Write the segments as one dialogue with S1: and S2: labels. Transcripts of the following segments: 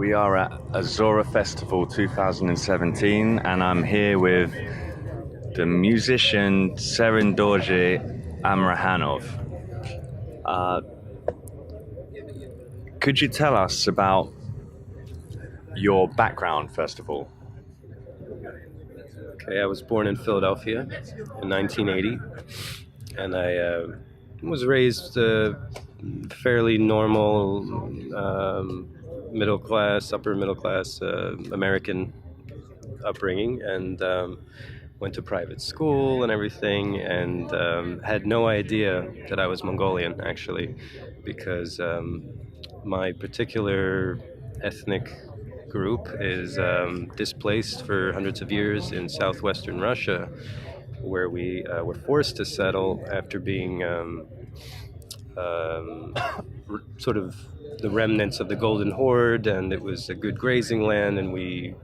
S1: We are at Azora Festival 2017, and I'm here with the musician Tserendorj Amarhanov. Could you tell us about your background, first of all?
S2: Okay, I was born in Philadelphia in 1980, and I was raised fairly normal, middle class, upper middle class American upbringing, and went to private school and everything, and had no idea that I was Mongolian, actually, because my particular ethnic group is displaced for hundreds of years in southwestern Russia, where we were forced to settle after being sort of the remnants of the Golden Horde, and it was a good grazing land, and we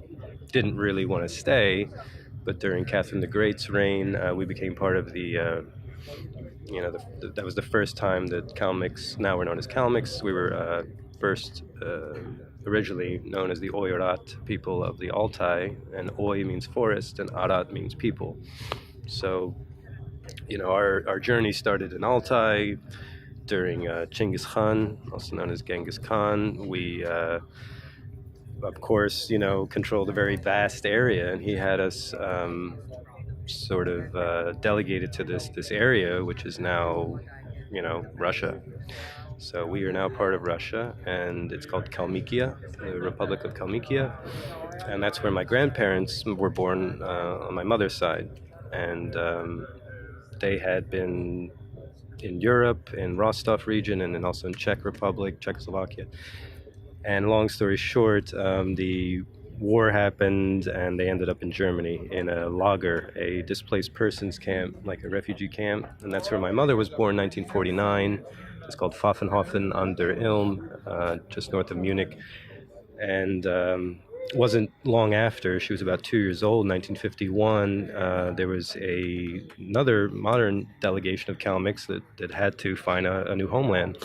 S2: didn't really want to stay. But during Catherine the Great's reign, we became part of that was the first time that Kalmyks, now we're known as Kalmyks, we were first originally known as the Oirat people of the Altai, and Oy means forest and Arat means people. So, our journey started in Altai during Chinggis Khan, also known as Genghis Khan. We, of course, controlled a very vast area, and he had us sort of delegated to this area, which is now, Russia. So we are now part of Russia, and it's called Kalmykia, the Republic of Kalmykia, and that's where my grandparents were born on my mother's side, and they had been in Europe, in Rostov region, and then also in Czech Republic, Czechoslovakia. And long story short, the war happened, and they ended up in Germany in a lager, a displaced persons camp, like a refugee camp, and that's where my mother was born, 1949. It's called Pfaffenhofen an der Ilm, just north of Munich. And wasn't long after, she was about 2 years old, 1951, there was another modern delegation of Kalmyks that had to find a new homeland,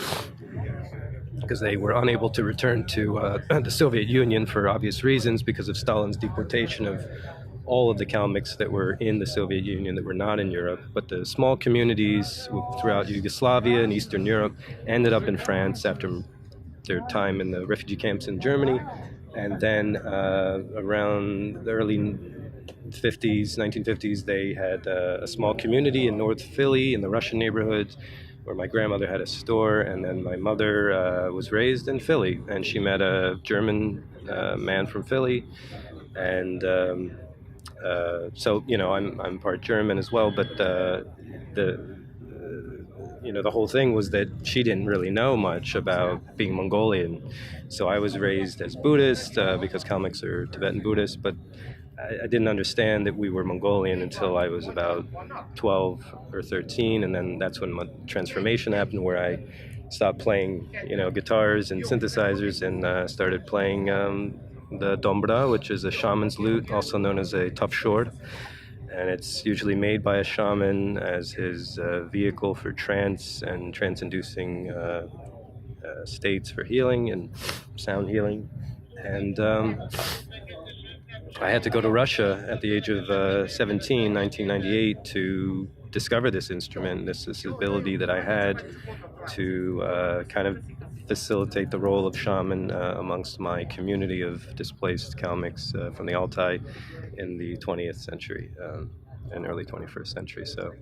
S2: because they were unable to return to the Soviet Union for obvious reasons, because of Stalin's deportation of all of the Kalmyks that were in the Soviet Union that were not in Europe. But the small communities throughout Yugoslavia and Eastern Europe ended up in France after their time in the refugee camps in Germany. And then around the early 1950s, they had a small community in North Philly in the Russian neighborhood, where my grandmother had a store, and then my mother was raised in Philly, and she met a German man from Philly, and so I'm part German as well, but the whole thing was that she didn't really know much about being Mongolian. So I was raised as Buddhist because Kalmyks are Tibetan Buddhist, but I didn't understand that we were Mongolian until I was about 12 or 13, and then that's when my transformation happened, where I stopped playing, guitars and synthesizers, and started playing the dombra, which is a shaman's lute, also known as a tough short. And it's usually made by a shaman as his vehicle for trance and trance-inducing states for healing and sound healing. And I had to go to Russia at the age of 17, 1998, to discover this instrument, this ability that I had to kind of facilitate the role of shaman amongst my community of displaced Kalmyks from the Altai in the 20th century and early 21st century. So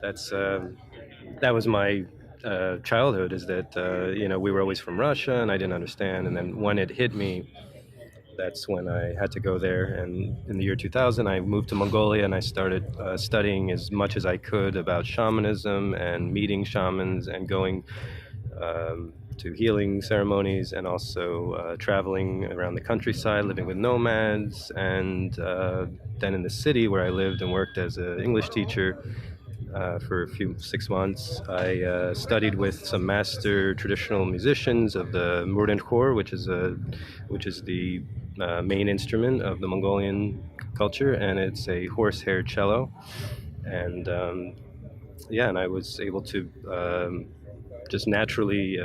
S2: that was my childhood, is that we were always from Russia, and I didn't understand. And then when it hit me, that's when I had to go there. And in the year 2000, I moved to Mongolia, and I started studying as much as I could about shamanism and meeting shamans and going to healing ceremonies, and also traveling around the countryside, living with nomads. And then in the city where I lived and worked as an English teacher for 6 months, I studied with some master traditional musicians of the Murden Khor, which is the main instrument of the Mongolian culture, and it's a horsehair cello. And and I was able to just naturally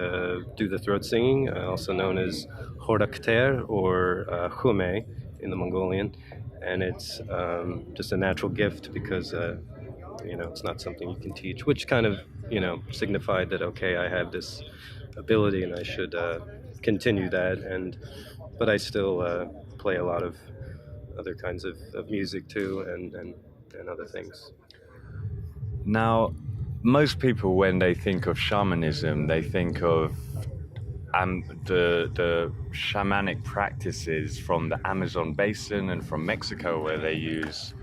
S2: do the throat singing, also known as horakter or hume in the Mongolian, and it's just a natural gift because it's not something you can teach, which kind of signified that okay, I have this ability and I should continue that, but I still play a lot of other kinds of music too, and other things.
S1: Now, most people, when they think of shamanism, they think of the shamanic practices from the Amazon basin and from Mexico, where they use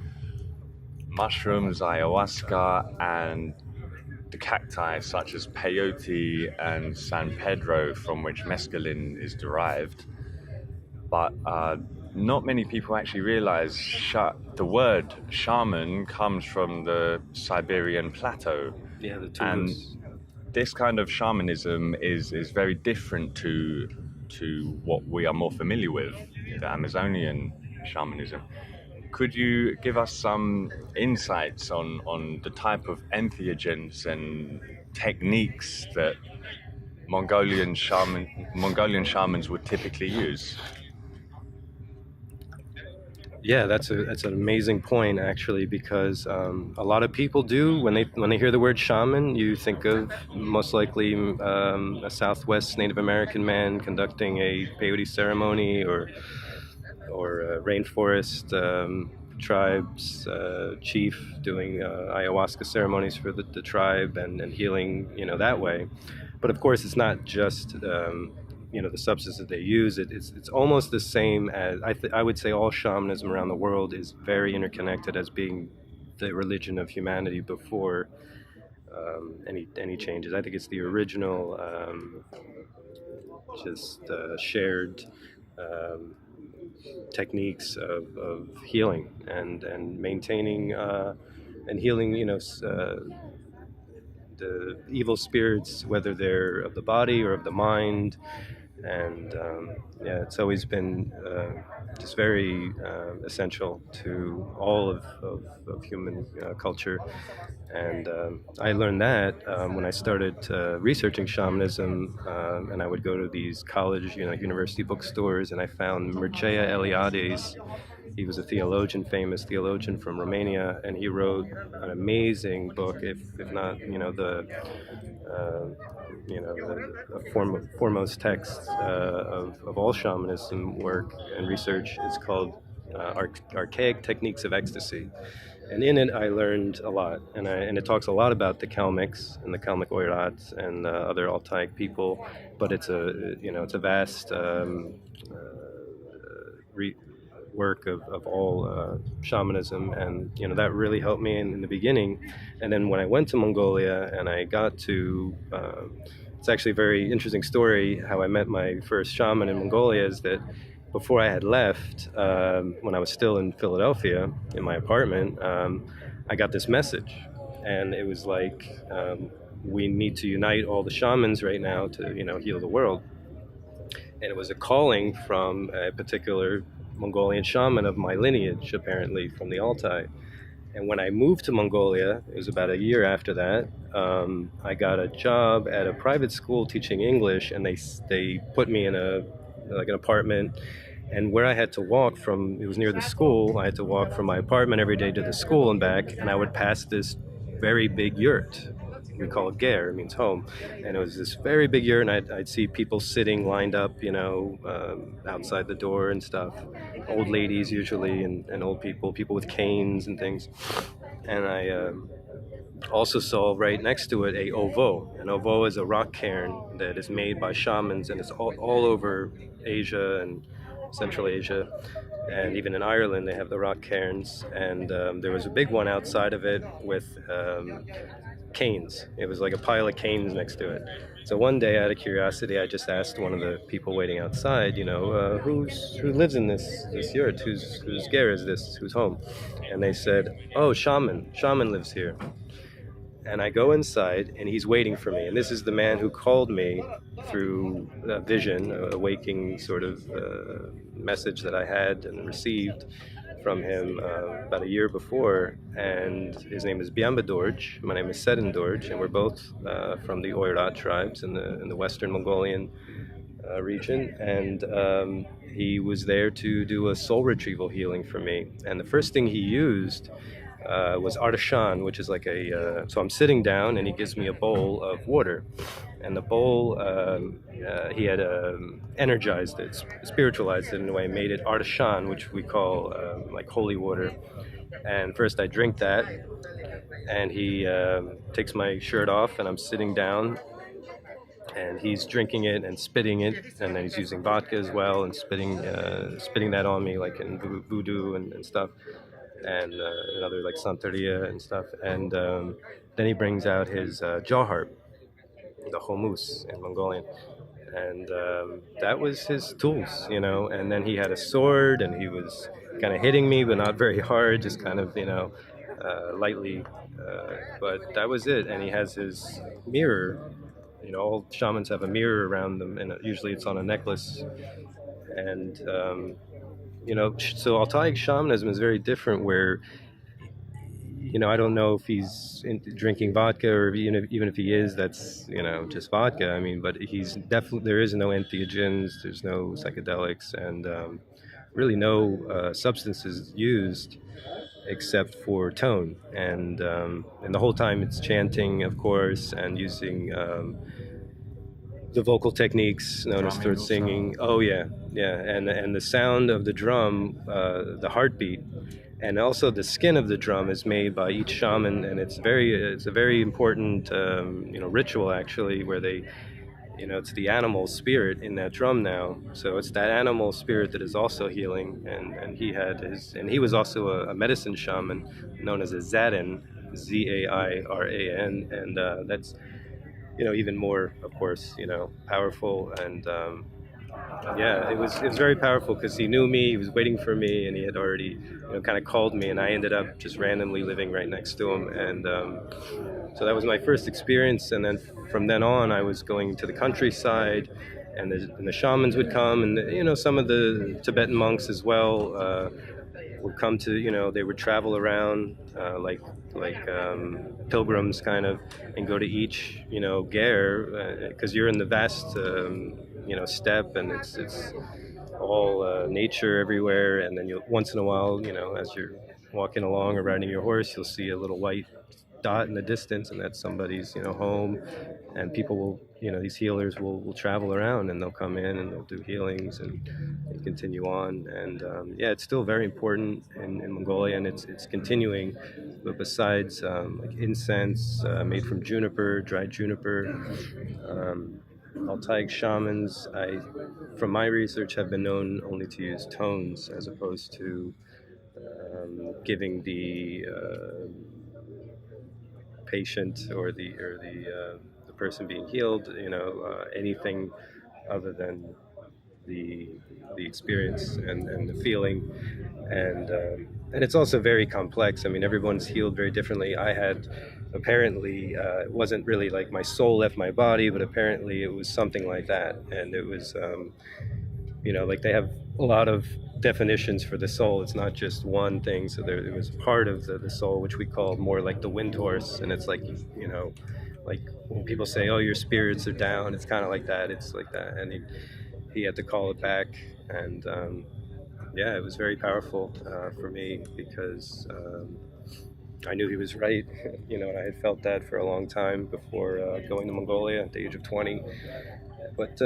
S1: mushrooms, ayahuasca, and the cacti such as peyote and San Pedro, from which mescaline is derived. But not many people actually realize the word shaman comes from the Siberian plateau.
S2: Yeah, the Tubas.
S1: And this kind of shamanism is very different to what we are more familiar with, the Amazonian shamanism. Could you give us some insights on the type of entheogens and techniques that Mongolian shamans would typically use?
S2: Yeah, that's an amazing point actually, because a lot of people do when they hear the word shaman, you think of most likely a Southwest Native American man conducting a peyote ceremony, or rainforest tribes chief doing ayahuasca ceremonies for the tribe and healing that way. But of course, it's not just the substance that they use. It's almost the same as I would say all shamanism around the world is very interconnected as being the religion of humanity before any changes. I think it's the original shared techniques of healing and maintaining and healing the evil spirits, whether they're of the body or of the mind. And it's always been just very essential to all of human culture. And I learned that when I started researching shamanism, and I would go to these college, university bookstores, and I found Mircea Eliades. He was a famous theologian from Romania, and he wrote an amazing book, if not, the foremost text of all shamanism work and research. Is called Archaic Techniques of Ecstasy. And in it, I learned a lot, and it talks a lot about the Kalmyks and the Kalmyk Oirats and other Altaic people. But it's a vast work of all shamanism, and that really helped me in the beginning. And then when I went to Mongolia and I got to, it's actually a very interesting story how I met my first shaman in Mongolia. Is that before I had left, when I was still in Philadelphia in my apartment, I got this message, and it was like, we need to unite all the shamans right now to heal the world. And it was a calling from a particular Mongolian shaman of my lineage, apparently from the Altai. And when I moved to Mongolia, it was about a year after that, I got a job at a private school teaching English, and they put me in an apartment. And where I had to walk from, it was near the school, I had to walk from my apartment every day to the school and back, and I would pass this very big yurt. We call it ger, it means home. And it was this very big yurt, and I'd see people sitting lined up, outside the door and stuff. Old ladies usually, and old people with canes and things. And I also saw right next to it a ovo. An ovo is a rock cairn that is made by shamans, and it's all over Asia and Central Asia, and even in Ireland they have the rock cairns. And there was a big one outside of it with canes. It was like a pile of canes next to it. So one day, out of curiosity, I just asked one of the people waiting outside, who lives in this yurt? Whose ger is this? Whose home? And they said, oh, shaman lives here. And I go inside, and he's waiting for me. And this is the man who called me through a vision, a waking sort of message that I had and received from him about a year before, and his name is Tserendorj. My name is Tserendorj, and we're both from the Oirat tribes in the Western Mongolian region. And he was there to do a soul retrieval healing for me. And the first thing he used was Artishan, which is like a. So I'm sitting down, and he gives me a bowl of water, and the bowl he had energized it, spiritualized it in a way, made it Artishan, which we call like holy water. And first I drink that, and he takes my shirt off, and I'm sitting down, and he's drinking it and spitting it, and then he's using vodka as well and spitting that on me, like in voodoo and stuff, and another like santeria and stuff. And then he brings out his jaw harp, the homus in Mongolian, and that was his tools, you know. And then he had a sword, and he was kind of hitting me, but not very hard, just kind of, you know, lightly. But that was it. And he has his mirror. You know, all shamans have a mirror around them, and usually it's on a necklace. And you know, so Altaic shamanism is very different, where, you know, I don't know if he's drinking vodka, or even if he is, that's, you know, just vodka. I mean, but he's definitely, there is no entheogens, there's no psychedelics, and really no substances used except for tone. And the whole time it's chanting, of course, and using the vocal techniques known as throat singing. Oh yeah, yeah, and the sound of the drum, the heartbeat, and also the skin of the drum is made by each shaman, and it's a very important you know, ritual actually, where they, you know, it's the animal spirit in that drum now, so it's that animal spirit that is also healing. And he was also a medicine shaman known as a Zairan, Zairan, and that's, you know, even more, of course, you know, powerful. And yeah, it was very powerful, because he knew me, he was waiting for me, and he had already, you know, kind of called me, and I ended up just randomly living right next to him. And so that was my first experience. And then from then on, I was going to the countryside, and the shamans would come, and you know, some of the Tibetan monks as well would come to, you know, they would travel around like pilgrims kind of, and go to each, you know, ger, because you're in the vast you know, steppe, and it's all nature everywhere. And then you, once in a while, you know, as you're walking along or riding your horse, you'll see a little white dot in the distance, and that's somebody's, you know, home. And people will, you know, these healers will travel around, and they'll come in and they'll do healings and continue on. And yeah, it's still very important in Mongolia, and it's continuing. But besides like incense made from juniper, dried juniper, Altaic shamans, from my research, have been known only to use tones, as opposed to giving the patient or the person being healed, you know, anything other than the experience and the feeling. And it's also very complex. I mean, everyone's healed very differently. I had, apparently, it wasn't really like my soul left my body, but apparently it was something like that. And it was, you know, like they have a lot of definitions for the soul. It's not just one thing. So it was part of the soul, which we call more like the wind horse. And it's like, you know, like when people say, oh, your spirits are down, it's kind of like that. It's like that. And he had to call it back. And yeah, it was very powerful for me, because I knew he was right. You know, and I had felt that for a long time before going to Mongolia at the age of 20. But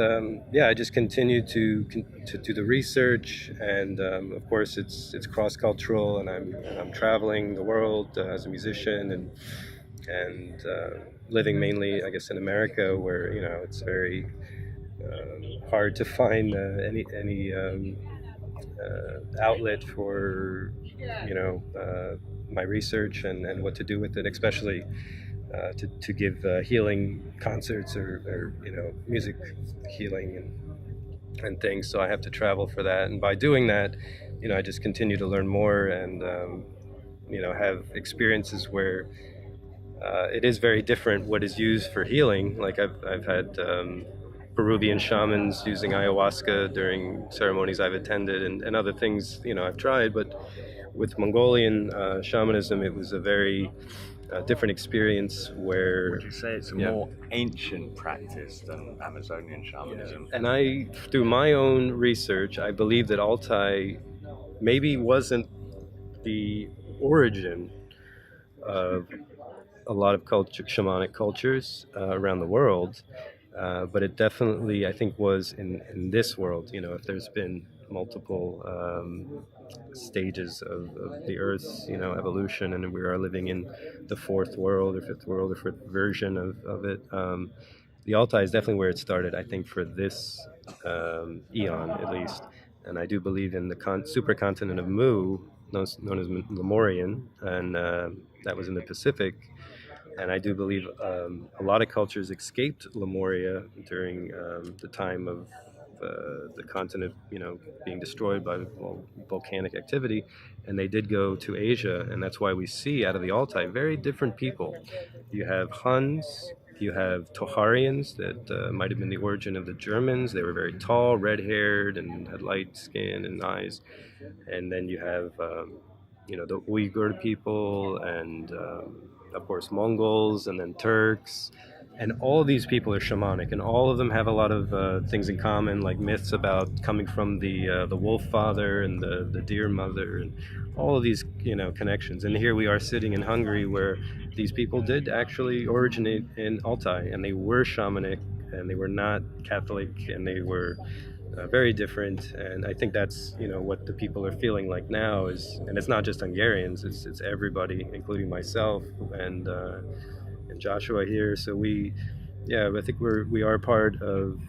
S2: yeah, I just continued to do the research, and of course it's cross-cultural, and I'm traveling the world as a musician, and living mainly, I guess, in America, where, you know, it's very hard to find any outlet for, you know, my research and what to do with it, especially to give healing concerts or you know, music healing and things. So I have to travel for that, and by doing that, you know, I just continue to learn more, and you know, have experiences where it is very different what is used for healing. Like I've had Peruvian shamans using ayahuasca during ceremonies I've attended, and other things, you know, I've tried. But with Mongolian shamanism, it was a very different experience where...
S1: Would you say it's a
S2: Yeah.
S1: more ancient practice than Amazonian shamanism?
S2: And I, through my own research, I believe that Altai maybe wasn't the origin of a lot of shamanic cultures around the world, but it definitely, I think, was in this world. You know, if there's been multiple stages of the Earth's, evolution, and we are living in the fourth world or fifth world or fifth version of it. The Altai is definitely where it started, I think, for this eon at least. And I do believe in the supercontinent of Mu, known as Lemurian, and that was in the Pacific. And I do believe a lot of cultures escaped Lemuria during the time of the continent, being destroyed by volcanic activity, and they did go to Asia, and that's why we see out of the Altai very different people. You have Huns, you have Toharians that might have been the origin of the Germans. They were very tall, red-haired, and had light skin and eyes. And then you have, the Uyghur people, and of course Mongols, and then Turks. And all of these people are shamanic, and all of them have a lot of things in common, like myths about coming from the wolf father and the deer mother, and all of these connections. And here we are sitting in Hungary, where these people did actually originate in Altai, and they were shamanic, and they were not Catholic, and they were very different. And I think that's what the people are feeling like now is, and it's not just Hungarians, it's everybody, including myself and Joshua here. So I think we are part of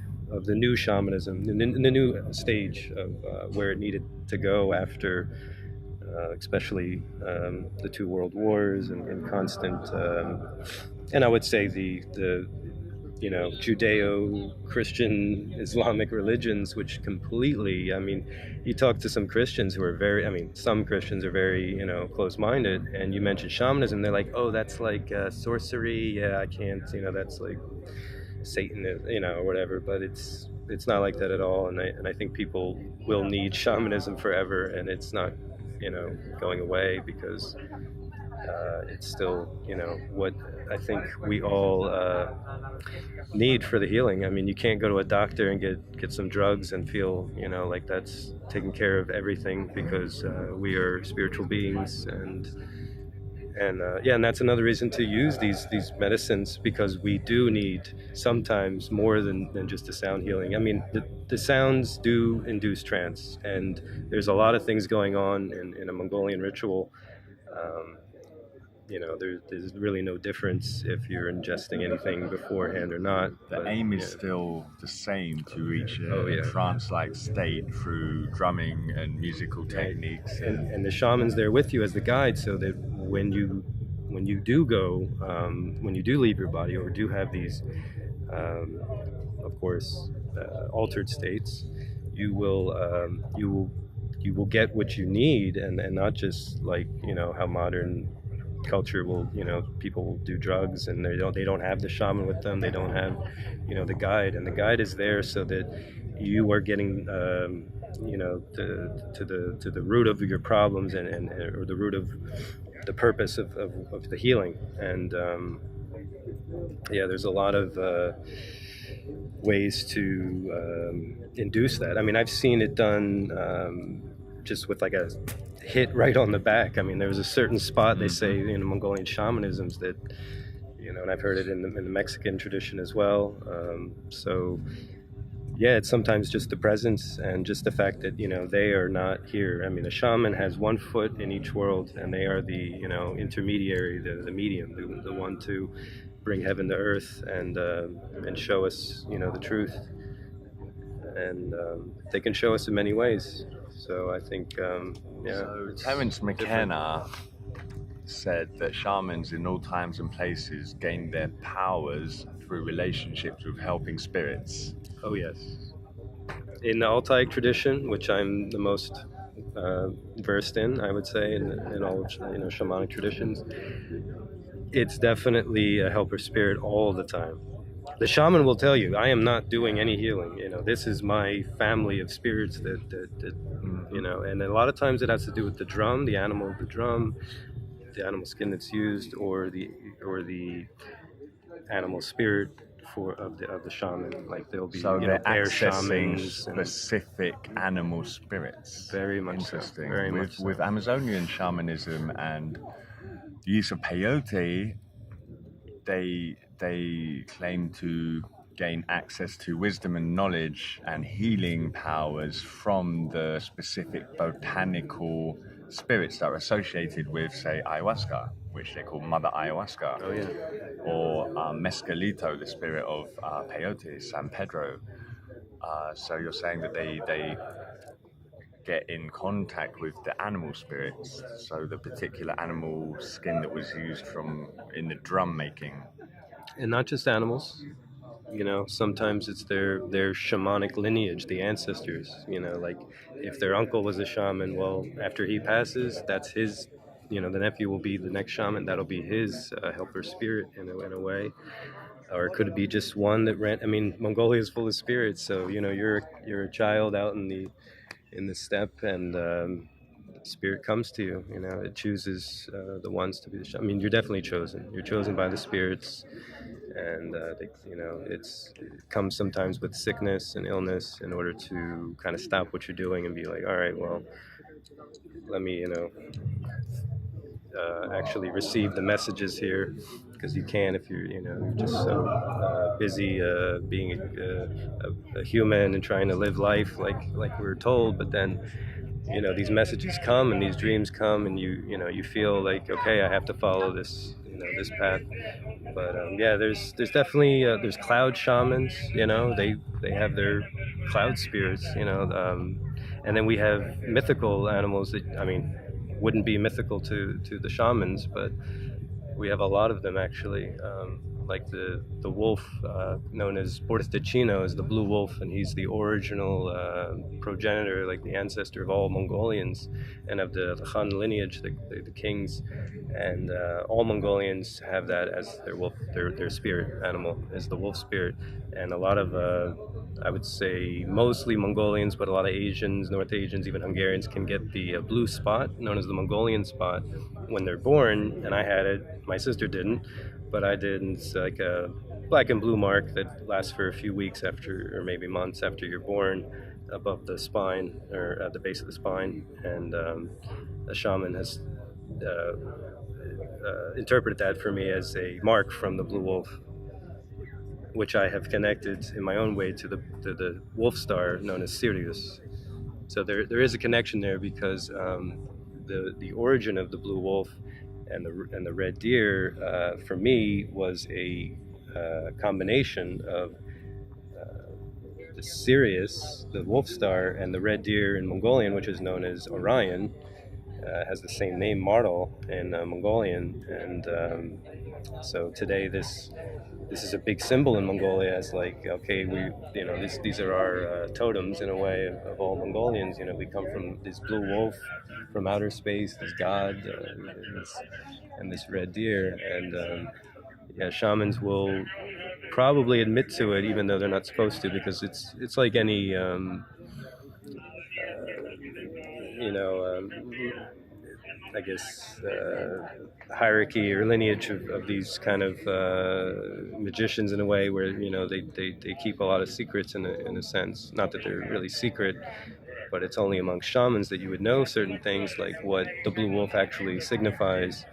S2: the new shamanism, the new stage of where it needed to go after, especially the two world wars and constant, and I would say the Judeo-Christian Islamic religions, which completely, you talk to some Christians who are some Christians are very, close-minded, and you mention shamanism, they're like, oh, that's like sorcery, yeah, I can't, that's like Satan, or whatever, but it's not like that at all, and I think people will need shamanism forever, and it's not, going away, because it's still, what I think we all need for the healing. You can't go to a doctor and get some drugs and feel, like that's taking care of everything, because we are spiritual beings, and that's another reason to use these medicines, because we do need sometimes more than just a sound healing. The sounds do induce trance, and there's a lot of things going on in a Mongolian ritual. There's really no difference if you're ingesting anything beforehand or not.
S1: The aim is still the same, to reach a trance-like state through drumming and musical techniques.
S2: And the shaman's there with you as the guide, so that when you do go, when you do leave your body, or do have these, of course, altered states, you will get what you need, and not just like how modern culture will, people will do drugs, and they don't have the shaman with them, they don't have the guide, and the guide is there so that you are getting to the root of your problems, and or the root of the purpose of the healing. And there's a lot of ways to induce that. I've seen it done just with like a hit right on the back. There was a certain spot, they say in Mongolian shamanisms, that and I've heard it in the Mexican tradition as well. It's sometimes just the presence, and just the fact that they are not here. A shaman has one foot in each world, and they are the intermediary, the medium, the one to bring heaven to earth, and show us the truth, and they can show us in many ways. So I think,
S1: So Terence McKenna said that shamans in all times and places gained their powers through relationships with helping spirits.
S2: Oh yes. In the Altai tradition, which I'm the most versed in, I would say, in all shamanic traditions, it's definitely a helper spirit all the time. The shaman will tell you, I am not doing any healing. This is my family of spirits that and a lot of times it has to do with the drum, the animal of the drum, the animal skin that's used, or the animal spirit of the shaman. Like there'll be
S1: So they're
S2: bear
S1: accessing
S2: shamans,
S1: specific animal spirits.
S2: Very much
S1: interesting.
S2: So. Very much so.
S1: With Amazonian shamanism and the use of peyote, they claim to gain access to wisdom and knowledge and healing powers from the specific botanical spirits that are associated with, say, ayahuasca, which they call Mother Ayahuasca.
S2: Oh, yeah.
S1: Or Mescalito, the spirit of peyote, San Pedro. So you're saying that they get in contact with the animal spirits, so the particular animal skin that was used in the drum making.
S2: And not just animals. Sometimes it's their shamanic lineage, the ancestors. Like if their uncle was a shaman, well, after he passes, that's his. The nephew will be the next shaman. That'll be his helper spirit in a way. Or it could be just one that ran. I mean, Mongolia is full of spirits, so you're a child out in the steppe, and spirit comes to you. It chooses the ones to be the shaman. I mean, you're definitely chosen. You're chosen by the spirits. And it comes sometimes with sickness and illness in order to kind of stop what you're doing and be like, all right, well, let me actually receive the messages here, because you can if you're just so busy being a human and trying to live life like we're told. But then these messages come and these dreams come, and you feel like, okay, I have to follow this this path. But there's definitely there's cloud shamans. They have their cloud spirits. And then we have mythical animals that wouldn't be mythical to the shamans, but we have a lot of them actually. Like the wolf known as Portachino is the blue wolf, and he's the original progenitor, like the ancestor of all Mongolians and of the Khan lineage, the kings. And all Mongolians have that as their wolf, their spirit animal is the wolf spirit. And a lot of, I would say mostly Mongolians, but a lot of Asians, North Asians, even Hungarians can get the blue spot known as the Mongolian spot when they're born. And I had it, my sister didn't, but I did. And it's like a black and blue mark that lasts for a few weeks after, or maybe months after you're born, above the spine or at the base of the spine. And a shaman has interpreted that for me as a mark from the blue wolf, which I have connected in my own way to the wolf star known as Sirius. So there is a connection there, because the origin of the blue wolf and the red deer for me was a combination of the Sirius, the wolf star, and the red deer in Mongolian, which is known as Orion. Has the same name, Mardal, in Mongolian. And so today this is a big symbol in Mongolia, as like, okay, these are our totems in a way of all Mongolians. We come from this blue wolf from outer space, this god, and this red deer. And shamans will probably admit to it, even though they're not supposed to, because it's like any I guess hierarchy or lineage of these kind of magicians, in a way where they keep a lot of secrets in a sense. Not that they're really secret, but it's only among shamans that you would know certain things, like what the blue wolf actually signifies,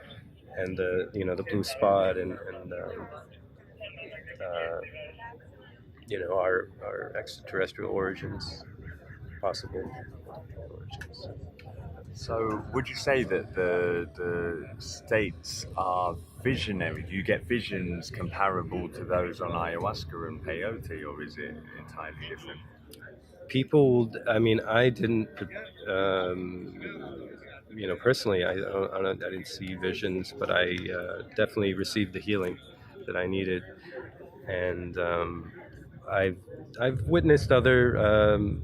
S2: and the blue spot, and our extraterrestrial origins, possible origins.
S1: So would you say that the states are visionary? Do you get visions comparable to those on ayahuasca and peyote, or is it entirely different?
S2: People, I didn't, personally, I didn't see visions, but I definitely received the healing that I needed. And I've witnessed other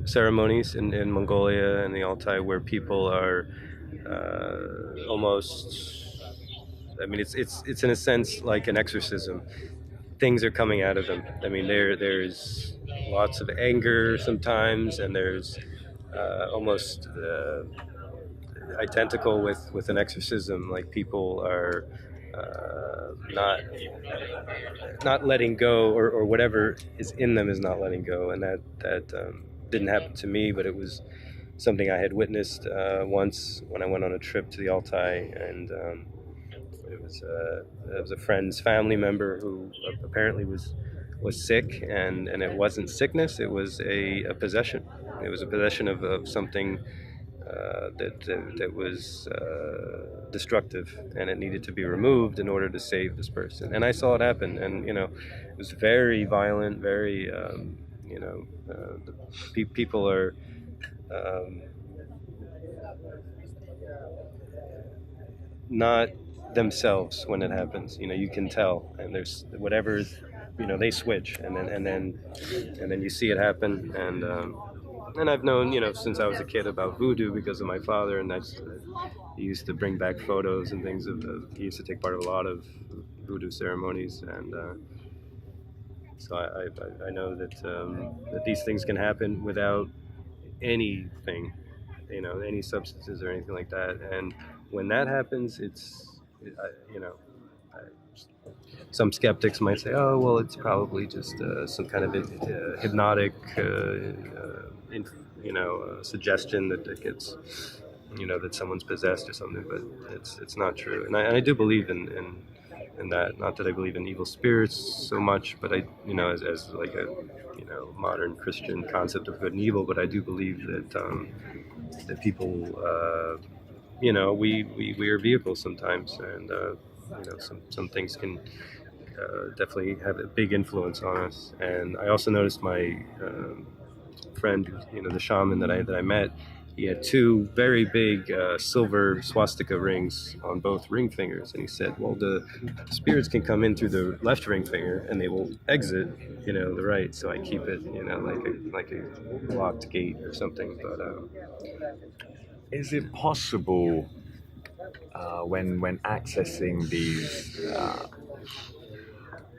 S2: ceremonies in Mongolia and the Altai where people are almost. It's in a sense like an exorcism. things are coming out of them. I mean, there's lots of anger sometimes, and there's almost identical with an exorcism. Like people are not letting go, or whatever is in them is not letting go, and that didn't happen to me, but it was something I had witnessed once when I went on a trip to the Altai, and it was a friend's family member who apparently was sick, and it wasn't sickness, it was a possession. It was a possession of something that was destructive, and it needed to be removed in order to save this person. And I saw it happen, and it was very violent, very people are not themselves when it happens. You can tell, and there's whatever, they switch, and then you see it happen, and I've known, since I was a kid about voodoo because of my father, and he used to bring back photos and things he used to take part of a lot of voodoo ceremonies, and so I know that these things can happen without anything, any substances or anything like that. And when that happens, some skeptics might say, oh, well, it's probably just some kind of hypnotic, suggestion that gets, that someone's possessed or something. But it's not true. And I do believe in that. Not that I believe in evil spirits so much, but I, as like a, modern Christian concept of good and evil. But I do believe that people, we are vehicles sometimes, and some things can definitely have a big influence on us. And I also noticed my friend, the shaman that I met, he had two very big silver swastika rings on both ring fingers, and he said, well, the spirits can come in through the left ring finger and they will exit, the right. So I keep it, like a locked gate or something. But
S1: is it possible when accessing these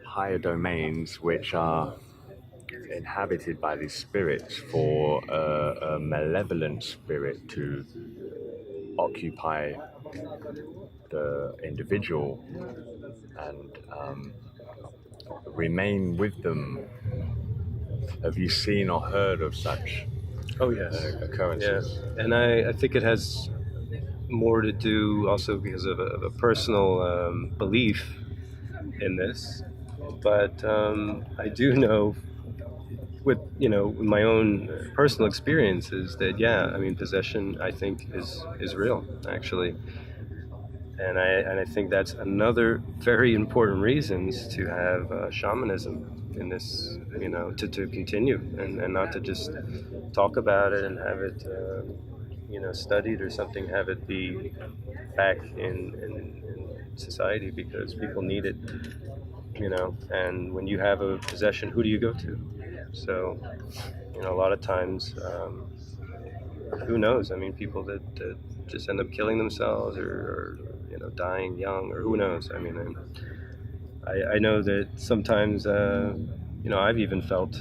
S1: higher domains, which are inhabited by these spirits, for a malevolent spirit to occupy the individual and remain with them? Have you seen or heard of such occurrences?
S2: Yeah. And I think it has more to do also because of a personal belief in this. But I do know with my own personal experiences that possession, I think, is real, actually. And I think that's another very important reasons to have shamanism in this, to continue, and not to just talk about it and have it studied or something, have it be back in society, because people need it, and when you have a possession, who do you go to? So, a lot of times, who knows? I mean, people that just end up killing themselves, or dying young, or who knows? I mean, I know that sometimes, I've even felt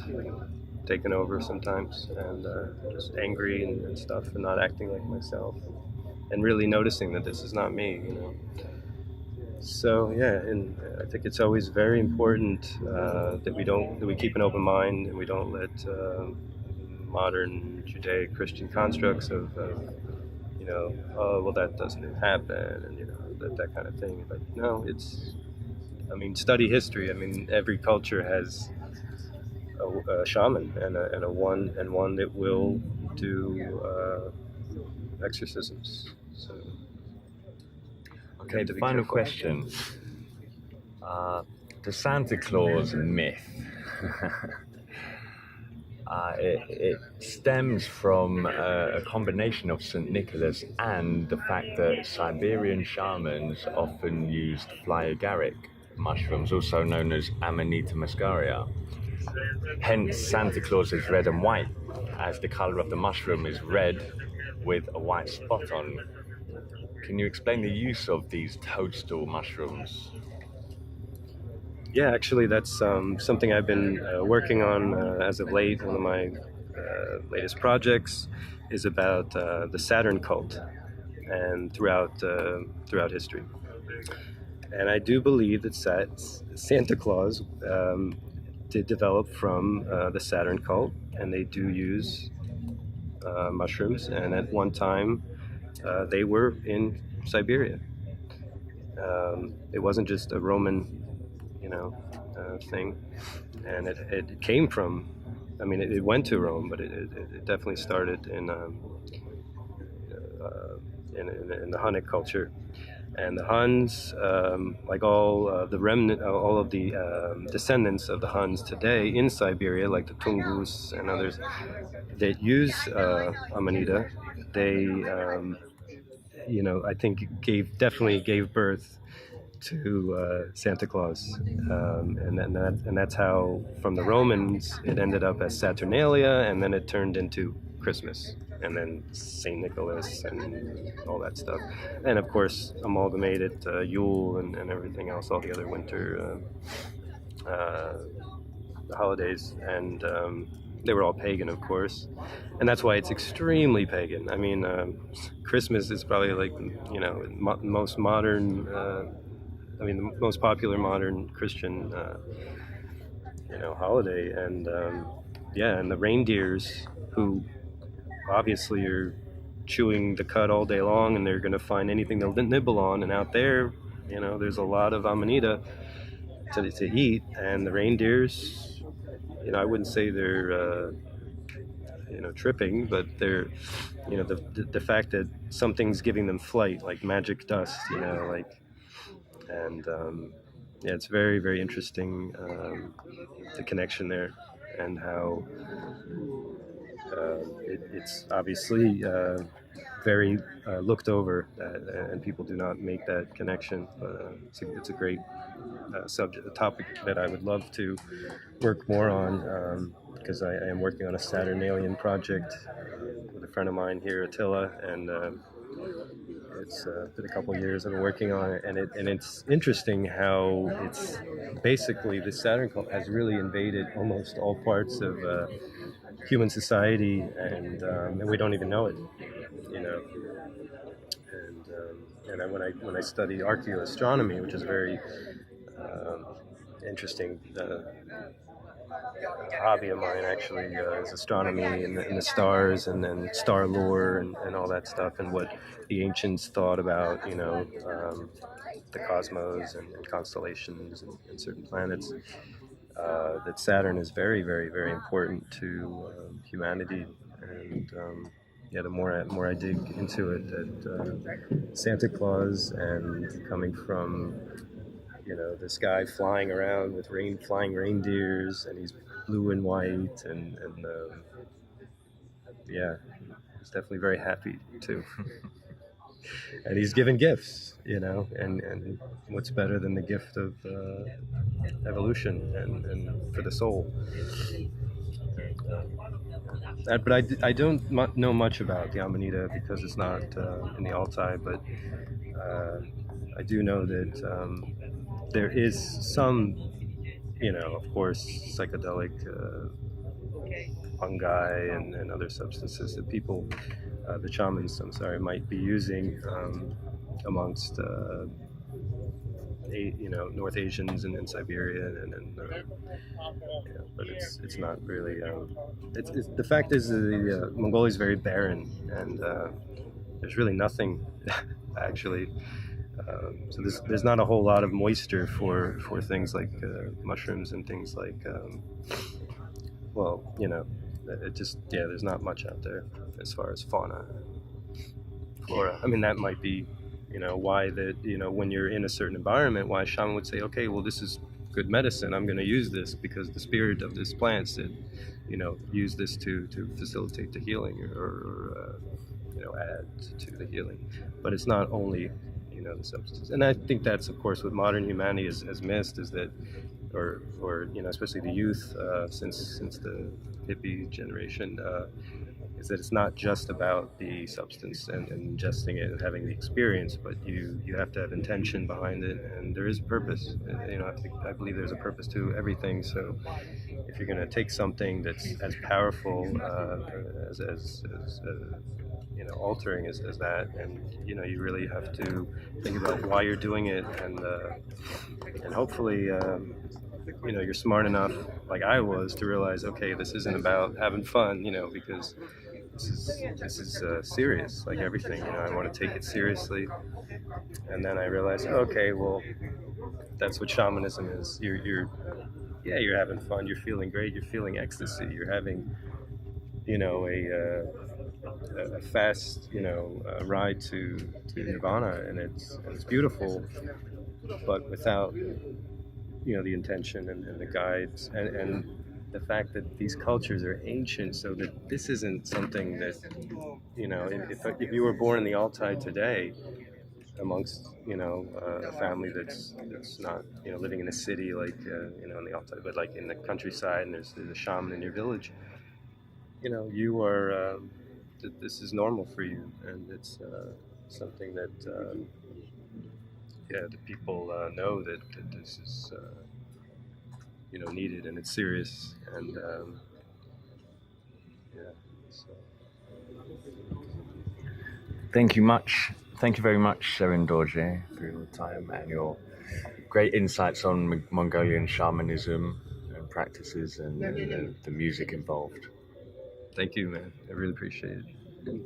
S2: taken over sometimes, and just angry and stuff, and not acting like myself, and really noticing that this is not me, So yeah, and I think it's always very important that we keep an open mind, and we don't let modern Judeo-Christian constructs of oh, well, that doesn't happen, and that kind of thing. But no, study history. I mean, every culture has a shaman and one that will do exorcisms. So.
S1: Okay, the final question. The Santa Claus myth. It stems from a combination of St. Nicholas and the fact that Siberian shamans often used fly agaric mushrooms, also known as Amanita muscaria. Hence, Santa Claus is red and white, as the color of the mushroom is red with a white spot on. Can you explain the use of these toadstool mushrooms?
S2: Yeah, actually, that's something I've been working on as of late. One of my latest projects is about the Saturn cult and throughout history. And I do believe that Santa Claus did develop from the Saturn cult, and they do use mushrooms. And at one time, they were in Siberia. It wasn't just a Roman, thing, and it came from. I mean, it went to Rome, but it definitely started in the Hunnic culture. And the Huns, like all the remnant, all of the descendants of the Huns today in Siberia, like the Tungus and others that use Amanita, they, I think definitely gave birth to Santa Claus, and that's how from the Romans it ended up as Saturnalia, and then it turned into Christmas, and then Saint Nicholas and all that stuff, and of course amalgamated Yule and everything else, all the other winter holidays, and they were all pagan, of course, and that's why it's extremely pagan. I mean, Christmas is probably like most modern. The most popular modern Christian, holiday, and and the reindeers who obviously are chewing the cud all day long, and they're going to find anything they'll nibble on. And out there, there's a lot of amanita to eat, and the reindeers, I wouldn't say they're tripping, but they're the fact that something's giving them flight, like magic dust, and it's very, very interesting, the connection there, and how it's obviously very looked over, and people do not make that connection. But it's a great subject, a topic that I would love to work more on, because I am working on a Saturnalian project with a friend of mine here, Attila, and it's been a couple of years I've been working on it, and it's interesting how it's basically the Saturn cult has really invaded almost all parts of human society, and we don't even know it, And when I study archaeoastronomy, which is very interesting. Hobby of mine actually is astronomy and the stars, and then star lore and all that stuff, and what the ancients thought about the cosmos and constellations and certain planets. That Saturn is very, very, very important to humanity, and the more I dig into it, that Santa Claus, and coming from this guy flying around with flying reindeers, and he's blue and white, and he's definitely very happy too. And he's given gifts, and what's better than the gift of evolution and for the soul. But I don't know much about the Amanita because it's not in the Altai, but I do know that there is some, of course, psychedelic fungi and other substances that people, the shamans, might be using amongst North Asians and in Siberia, but it's not really. It's the fact is the Mongolia is very barren, and there's really nothing actually. So there's not a whole lot of moisture for things like mushrooms and things like. It just there's not much out there as far as fauna, flora. I mean, that might be. Why that, when you're in a certain environment, why a shaman would say, okay, well, this is good medicine. I'm going to use this because the spirit of this plant said, use this to facilitate the healing or add to the healing. But it's not only, the substances. And I think that's, of course, what modern humanity has missed, is that, or especially the youth, since the hippie generation, is that it's not just about the substance and ingesting it and having the experience, but you have to have intention behind it, and there is a purpose. I believe there's a purpose to everything. So if you're going to take something that's as powerful as altering as that, and you really have to think about why you're doing it, and hopefully you're smart enough, like I was, to realize, okay, this isn't about having fun, because this is serious, like everything. I want to take it seriously. And then I realized, okay, well, that's what shamanism is. You're having fun, you're feeling great, you're feeling ecstasy, you're having a fast ride to nirvana, and it's beautiful, but without the intention and the guides, and the fact that these cultures are ancient, so that this isn't something that if you were born in the Altai today, amongst a family that's not living in a city like in the Altai, but like in the countryside, and there's a shaman in your village, you are this is normal for you, and it's something that the people know that this is needed, and it's serious, and so.
S1: Thank you very much, Tserendorj, for your time and your great insights on Mongolian shamanism and practices, and the music involved.
S2: Thank you, man. I really appreciate it.